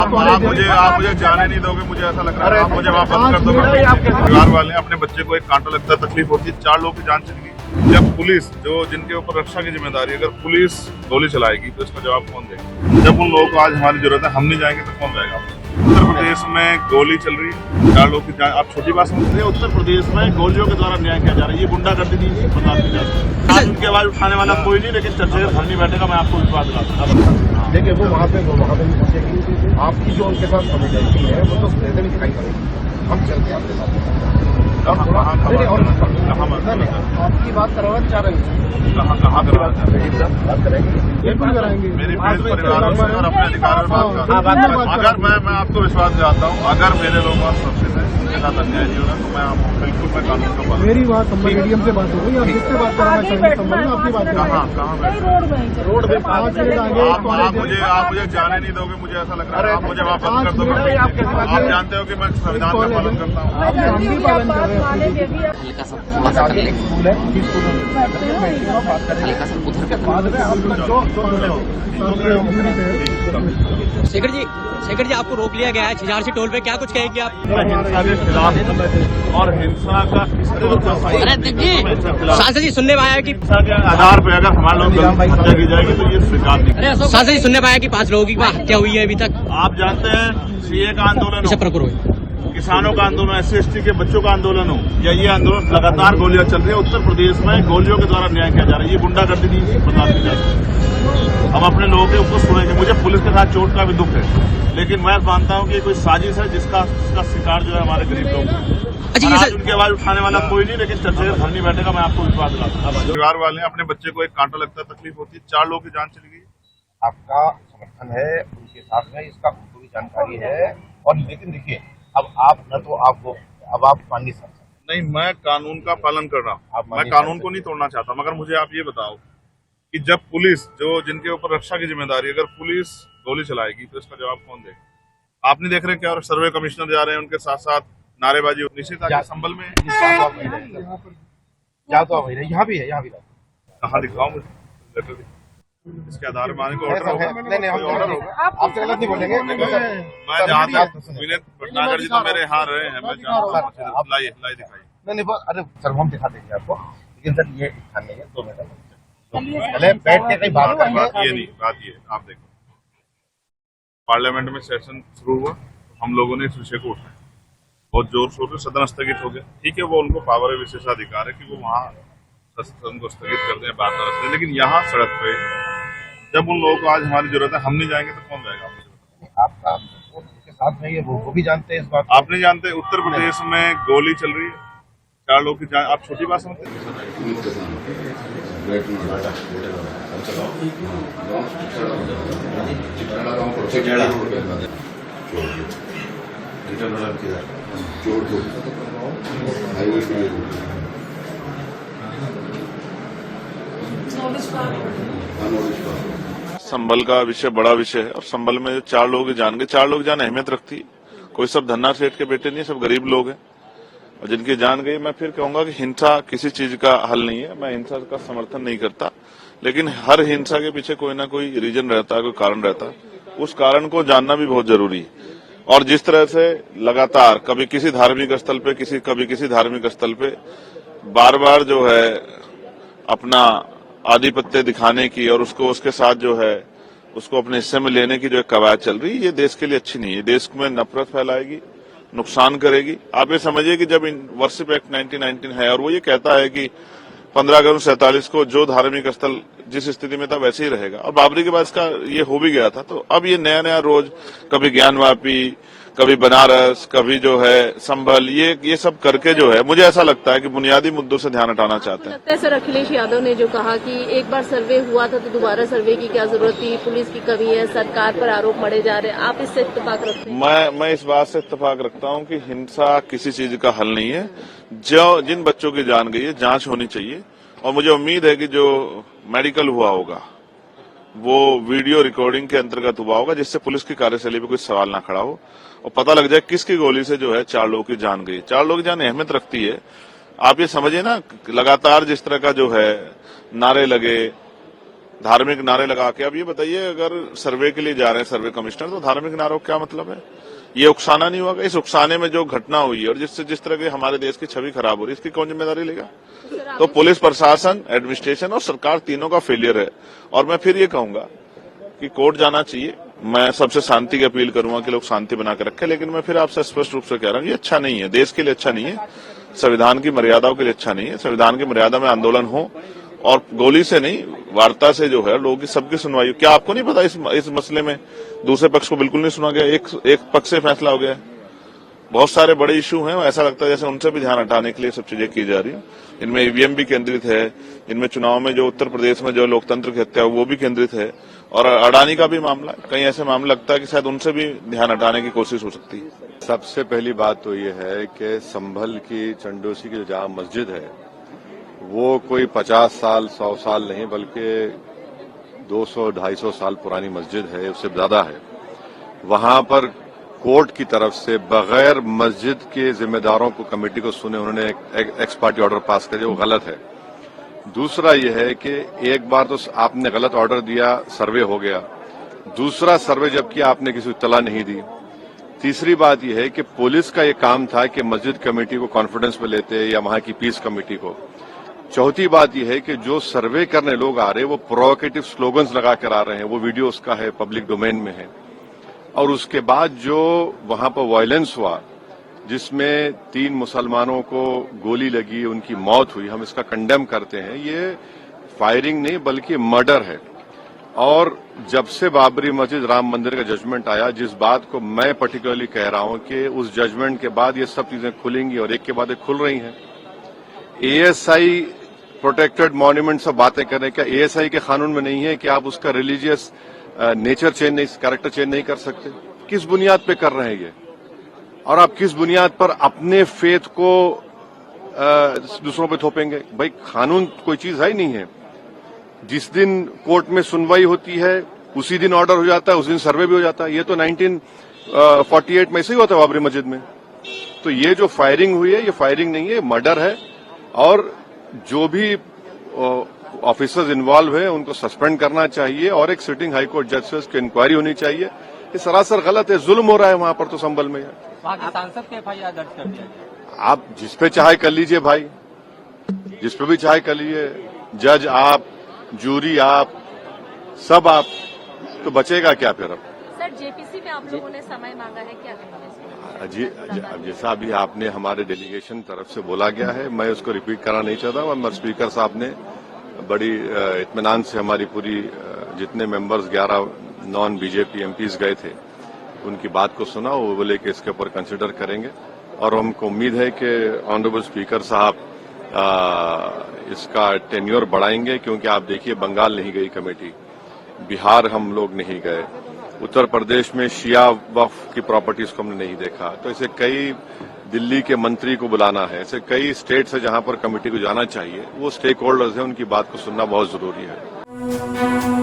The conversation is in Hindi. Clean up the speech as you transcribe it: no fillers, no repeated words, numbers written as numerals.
आप मुझे जाने नहीं दोगे, मुझे ऐसा लग रहा है आप मुझे वापस कर दोगे। परिवार वाले अपने बच्चे को एक कांटा लगता है, तकलीफ होती है, 4 लोगों की जान चली गई। जब पुलिस जो जिनके ऊपर रक्षा की जिम्मेदारी, अगर पुलिस गोली चलाएगी तो इसका जवाब कौन देगा? जब उन लोगों को आज हमारी जरूरत है, हम नहीं जाएंगे तो कौन जाएगा? उत्तर प्रदेश में गोली चल रही है, 4 लोगों की जान, आप छोटी बात समझते हैं? उत्तर प्रदेश में गोलियों के द्वारा न्याय किया जा रहा है, ये गुंडागर्दी नहीं है, बर्दाश्त नहीं जाती। आज उनकी आवाज उठाने वाला कोई नहीं, लेकिन चर्चा के घर नहीं बैठेगा, मैं आपको विश्वास दिलाता हूं। देखिए वो वहाँ पे नहीं पहुंचेगी। आपकी जो उनके साथ कम्युनिटी है वो तो स्टेशन ही दिखाई पड़ेगी। हम चलते हैं आपके साथ। आपकी बात करवाना चाह रहे हैं, कहाँ बात करेंगे, बिल्कुल कराएंगे। मेरी परिवार और अपने अधिकार में बात करूँ। अगर मैं आपको विश्वास दिलाता हूँ, अगर मेरे लोग सुरक्षित हैं, उनके साथ अन्याय नहीं होगा, तो मैं आपको बिल्कुल मैं कानून का पालन। मेरी बात मीडियम से बात हो गई, आप जिससे बात कराना चाहिए आपकी बात कहाँ रोड पे 5 मिनट आगे आप मुझे जाने नहीं दोगे, मुझे ऐसा लग रहा है आप मुझे वापस कर दोगे। आप जानते हो कि मैं संविधान का पालन करता हूँ। हम भी पालन कर रहे हैं। हल्का सा थोड़ा सा एक स्कूल है, हल्का सा उधर का शेखर जी आपको रोक लिया गया है झिझारसी टोल पे, क्या कुछ कहेंगे आप? हिंसा के खिलाफ और हिंसा का किस तरह सांसद जी सुनने में आया कि हिंसा के आधार पर अगर हमारे लोग हत्या की जाएगी तो ये स्वीकार नहीं। सांसद जी सुनने में आया कि 5 लोगों की हत्या हुई है अभी तक। आप जानते हैं सीए का आंदोलन, किसानों का आंदोलन, SC/ST के बच्चों का आंदोलन हो या ये आंदोलन, लगातार गोलियां चल रही है। उत्तर प्रदेश में गोलियों के द्वारा न्याय किया जा रहा है, ये गुंडागर्दी नहीं है, बर्दाश्त नहीं जाती। हम अपने लोगों के ऊपर सुनेंगे। मुझे पुलिस के साथ चोट का भी दुख है, लेकिन मैं मानता हूं कि ये कोई साजिश है जिसका शिकार जो है हमारे गरीब लोग। अच्छा, आज उनकी आवाज उठाने वाला कोई नहीं, लेकिन चर्चा के घर नहीं बैठेगा, मैं आपको विश्वास दिलाता हूं। परिवार वाले अपने बच्चे को एक कांटा लगता है, तकलीफ होती है, 4 लोगों की जान चली गई। आपका समर्थन है उनके साथ में, इसका पूरी जानकारी है। और लेकिन देखिए अब आप न तो आपको अब आप मान नहीं सकते। नहीं, मैं कानून का पालन कर रहा हूँ, मैं कानून को नहीं तोड़ना चाहता। मगर मुझे आप ये बताओ कि जब पुलिस जो जिनके ऊपर रक्षा की जिम्मेदारी, अगर पुलिस गोली चलाएगी तो इसका जवाब कौन देगा? आप नहीं देख रहे क्या? और सर्वे कमिश्नर जा रहे हैं, उनके साथ साथ नारेबाजी निश्चित संभल में क्या तो यहाँ भी है, यहाँ भी कहाँ दिखाऊं लेटर? इसके आधार में आने को ऑर्डर होगा। नहीं ऑर्डर होगा, आपसे गलत नहीं बोलेंगे। मैं जहाँ विनीत भटनागर जी तो मेरे यहाँ रहे हैं, मैं लाइए दिखाइए। नहीं अरे सर हम दिखा देंगे आपको, लेकिन सर ये दिखा नहीं है 2 मिनट पहले बैठ के कहीं बात करके। ये नहीं बात, ये आप देखो पार्लियामेंट में सेशन शुरू हुआ, हम लोगों ने इस विषय को उठाया, बहुत जोर शोर से सदन स्थगित हो गया। ठीक है, वो उनको पावर है, विशेषाधिकार है कि वो वहाँ सदन को स्थगित कर दें, बात कर दें, लेकिन यहाँ सड़क पे जब उन लोगों को आज हमारी जरूरत है, हम नहीं जाएंगे तो कौन जाएगा? आपका उनके साथ में ये वो भी जानते हैं इस बात। आप नहीं जानते? उत्तर प्रदेश में गोली चल रही है, 4 लोगों की जान, आप छोटी बात समझते हैं? संभल का विषय बड़ा विषय है और संभल में जो 4 लोग जान गए, 4 लोग जान अहमियत रखती है। कोई सब धन्ना सेठ के बेटे नहीं है, सब गरीब लोग हैं और जिनकी जान गई। मैं फिर कहूंगा कि हिंसा किसी चीज का हल नहीं है, मैं हिंसा का समर्थन नहीं करता, लेकिन हर हिंसा के पीछे कोई ना कोई रीजन रहता है, कोई कारण रहता है, उस कारण को जानना भी बहुत जरूरी है। और जिस तरह से लगातार कभी किसी धार्मिक स्थल पे कभी किसी धार्मिक स्थल पे बार बार जो है अपना आधिपत्य दिखाने की और उसके साथ जो है उसको अपने हिस्से में लेने की जो एक कवायद चल रही है, ये देश के लिए अच्छी नहीं है, देश में नफरत फैलाएगी, नुकसान करेगी। आप ये समझिए कि जब वर्शिप एक्ट 1919 है और वो ये कहता है कि 15 अगस्त 47 को जो धार्मिक स्थल जिस स्थिति में था वैसे ही रहेगा, और बाबरी के बाद इसका ये हो भी गया था, तो अब ये नया रोज कभी ज्ञानवापी, कभी बनारस, कभी जो है संभल, ये सब करके जो है मुझे ऐसा लगता है कि बुनियादी मुद्दों से ध्यान हटाना चाहते हैं। सर अखिलेश यादव ने जो कहा कि एक बार सर्वे हुआ था तो दोबारा सर्वे की क्या जरूरत थी, पुलिस की कमी है, सरकार पर आरोप मढ़े जा रहे हैं, आप इससे इत्तेफाक रखते हैं? मैं इस बात से इत्तेफाक रखता हूं कि हिंसा किसी चीज का हल नहीं है। जिन बच्चों की जान गई है, जांच होनी चाहिए और मुझे उम्मीद है कि जो मेडिकल हुआ होगा वो वीडियो रिकॉर्डिंग के अंतर्गत हुआ होगा, जिससे पुलिस की कार्यशैली पे कोई सवाल ना खड़ा हो और पता लग जाए किसकी गोली से जो है 4 लोगों की जान गई। 4 लोगों की जान अहमियत रखती है। आप ये समझिए ना, लगातार जिस तरह का जो है नारे लगे, धार्मिक नारे लगा के। अब ये बताइए, अगर सर्वे के लिए जा रहे हैं सर्वे कमिश्नर, तो धार्मिक नारों का क्या मतलब है? ये उकसाना नहीं होगा? इस उकसाने में जो घटना हुई और जिस तरह की हमारे देश की छवि खराब हो रही है, इसकी कौन जिम्मेदारी लेगा? तो पुलिस प्रशासन, एडमिनिस्ट्रेशन और सरकार तीनों का फेलियर है। और मैं फिर ये कहूंगा कि कोर्ट जाना चाहिए। मैं सबसे शांति की अपील करूंगा कि लोग शांति बना के रखें, लेकिन मैं फिर आपसे स्पष्ट रूप से कह रहा हूं, ये अच्छा नहीं है, देश के लिए अच्छा नहीं है, संविधान की मर्यादाओं के लिए अच्छा नहीं है। संविधान की मर्यादा में आंदोलन हो और गोली से नहीं, वार्ता से जो है लोगों की सबकी सुनवाई हो। क्या आपको नहीं पता इस मसले में दूसरे पक्ष को बिल्कुल नहीं सुना गया, एक पक्ष से फैसला हो गया है? बहुत सारे बड़े इशू हैं, ऐसा लगता है जैसे उनसे भी ध्यान हटाने के लिए सब चीजें की जा रही है। इनमें ईवीएम भी केंद्रित है, इनमें चुनाव में जो उत्तर प्रदेश में जो लोकतंत्र की हत्या वो भी केंद्रित है, और अडानी का भी मामला है। कहीं ऐसे मामला लगता है कि शायद उनसे भी ध्यान हटाने की कोशिश हो सकती है। सबसे पहली बात तो ये है कि संभल की चंडोसी की जो जामा मस्जिद है वो कोई 50 साल 100 साल नहीं, बल्कि 200-250 साल पुरानी मस्जिद है, उससे ज्यादा है। वहां पर कोर्ट की तरफ से बगैर मस्जिद के जिम्मेदारों को, कमेटी को सुने उन्होंने एक एक्स पार्टी ऑर्डर पास कर दिया, वो गलत है। दूसरा यह है कि एक बार तो आपने गलत ऑर्डर दिया, सर्वे हो गया, दूसरा सर्वे जब किया आपने किसी को इत्तला नहीं दी। तीसरी बात यह है कि पुलिस का ये काम था कि मस्जिद कमेटी को कॉन्फिडेंस में लेते या वहां की पीस कमेटी को। चौथी बात यह है कि जो सर्वे करने लोग आ रहे हैं वो प्रोवोकेटिव स्लोगन्स लगा कर आ रहे हैं, वो वीडियो उसका है, पब्लिक डोमेन में है। और उसके बाद जो वहां पर वायलेंस हुआ, जिसमें 3 मुसलमानों को गोली लगी, उनकी मौत हुई, हम इसका कंडेम करते हैं। ये फायरिंग नहीं बल्कि मर्डर है। और जब से बाबरी मस्जिद राम मंदिर का जजमेंट आया, जिस बात को मैं पर्टिकुलरली कह रहा हूं कि उस जजमेंट के बाद ये सब चीजें खुलेंगी और एक के बाद एक खुल रही हैं। एएसआई प्रोटेक्टेड मॉन्यूमेंट सब बातें कर रहे हैं, क्या एएसआई के कानून में नहीं है कि आप उसका रिलीजियस नेचर चेंज नहीं, कैरेक्टर चेंज नहीं कर सकते? किस बुनियाद पे कर रहे हैं ये? और आप किस बुनियाद पर अपने फेथ को दूसरों पे थोपेंगे? भाई कानून कोई चीज है ही नहीं है। जिस दिन कोर्ट में सुनवाई होती है उसी दिन ऑर्डर हो जाता है, उस दिन सर्वे भी हो जाता है। ये तो 1948 में ऐसे ही होता है बाबरी मस्जिद में। तो ये जो फायरिंग हुई है, ये फायरिंग नहीं है, मर्डर है। और जो भी ऑफिसर्स इन्वॉल्व है उनको सस्पेंड करना चाहिए और एक सिटिंग हाईकोर्ट जज से उसकी इंक्वायरी होनी चाहिए। ये सरासर गलत है, जुल्म हो रहा है वहां पर तो संभल में। वहाँ के सांसद के FIR दर्ज कर दिया गया। आप जिस पे चाहे कर लीजिए भाई, जिस पे भी चाहे कर लीजिए, जज आप, जूरी आप, सब आप, तो बचेगा क्या फिर? अब सर जेपीसी में आप लोगों ने समय मांगा है, क्या कहेंगे? जी, जैसा अभी आपने हमारे डेलीगेशन तरफ से बोला गया है, मैं उसको रिपीट करना नहीं चाहता हूं। स्पीकर साहब ने बड़ी इत्मीनान से हमारी पूरी जितने मेंबर्स 11 नॉन बीजेपी एमपीज गए थे उनकी बात को सुना। वो बोले कि इसके ऊपर कंसिडर करेंगे और हमको उम्मीद है कि ऑनरेबल स्पीकर साहब इसका टेन्योर बढ़ाएंगे, क्योंकि आप देखिए बंगाल नहीं गई कमेटी, बिहार हम लोग नहीं गए, उत्तर प्रदेश में शिया वक्फ की प्रॉपर्टीज को हमने नहीं देखा। तो ऐसे कई, दिल्ली के मंत्री को बुलाना है, ऐसे कई स्टेट्स है जहां पर कमेटी को जाना चाहिए। वो स्टेक होल्डर्स हैं, उनकी बात को सुनना बहुत जरूरी है।